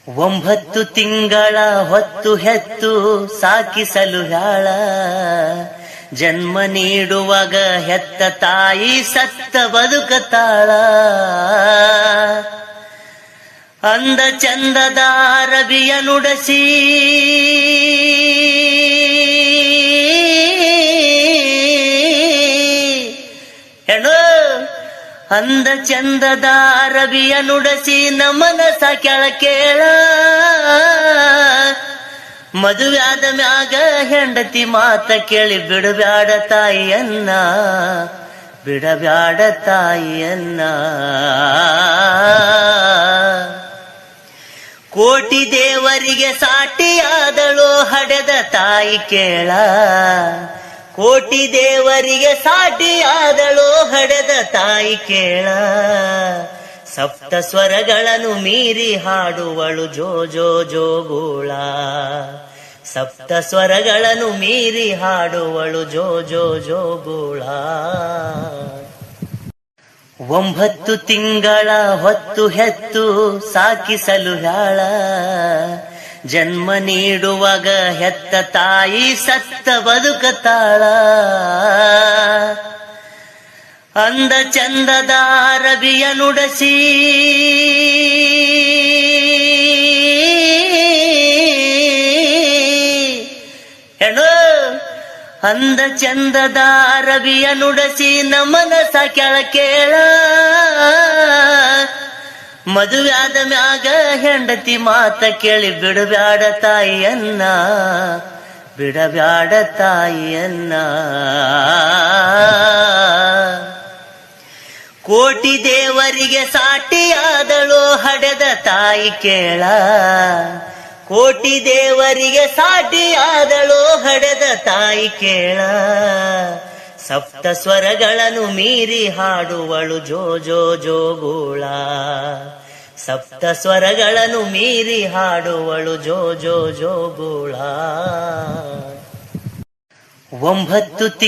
9 ತಿಂಗಳ ಹೊತ್ತು ಹೆತ್ತು ಸಾಕಿಸಲು ಹ್ಯಾಳ, ಜನ್ಮ ನೀಡುವಾಗ ಹೆತ್ತ ತಾಯಿ ಸತ್ತ ಬದುಕತಾಳ. ಅಂದ ಚಂದದ ಅರಬಿಯ ನುಡಸಿ ಹೆಣ್ಣು, ಅಂದ ಚಂದದ ಅರಬಿಯ ನುಡಸಿ ನಮನ ಸಾಕ್ಯಾಳ ಕೇಳ. ಮದುವ್ಯಾದ ಮ್ಯಾಗ ಹೆಂಡತಿ ಮಾತ ಕೇಳಿ ಬಿಡಬ್ಯಾಡ ತಾಯಿಯನ್ನ, ಬಿಡಬ್ಯಾಡ ತಾಯಿಯನ್ನ. ಕೋಟಿ ದೇವರಿಗೆ ಸಾಟಿಯಾದಳು ಹಡೆದ ತಾಯಿ ಕೇಳ, ಕೋಟಿ ದೇವರಿಗೆ ಸಾಟಿಯಾದಳು ಹಡೆದ ತಾಯಿ ಕೇಳ. ಸಪ್ತ ಸ್ವರಗಳನ್ನು ಮೀರಿ ಹಾಡುವಳು ಜೋ ಜೋ ಜೋಗುಳ, ಸಪ್ತ ಸ್ವರಗಳನ್ನು ಮೀರಿ ಹಾಡುವಳು ಜೋ ಜೋ ಜೋಗುಳ. 9 ತಿಂಗಳ ಹೊತ್ತು ಹೆತ್ತು ಸಾಕಿಸಲು ಹ್ಯಾಳ, ಜನ್ಮ ನೀಡುವಾಗ ಹೆತ್ತ ತಾಯಿ ಸತ್ತ ಬದುಕತಾಳ. ಅಂದ ಚಂದದ ಅರಬಿಯ ನುಡಸಿ ಹೆಣ್ಣು, ಅಂದ ಚಂದದ ಅರಬಿಯ ನುಡಸಿ ನಮನ ಸಾಕ್ಯಾಳ ಕೇಳ. ಮದುವ್ಯಾದ ಮ್ಯಾಗ ಹೆಂಡತಿ ಮಾತ ಕೇಳಿ ಬಿಡಬ್ಯಾಡ ತಾಯಿಯನ್ನ, ಬಿಡಬ್ಯಾಡ ತಾಯಿಯನ್ನ. ಕೋಟಿ ದೇವರಿಗೆ ಸಾಟಿಯಾದಳು ಹಡೆದ ತಾಯಿ ಕೇಳ, ಕೋಟಿ ದೇವರಿಗೆ ಸಾಟಿಯಾದಳು ಹಡೆದ ತಾಯಿ ಕೇಳ. ಸಪ್ತ ಸ್ವರಗಳನ್ನು ಮೀರಿ ಹಾಡುವಳು ಜೋ ಜೋ ಜೋಗುಳ, ಸಪ್ತ ಸ್ವರಗಳನ್ನು ಮೀರಿ ಹಾಡುವಳು ಜೋ ಜೋ ಜೋಗುಳ. 9 ತಿಂಗಳ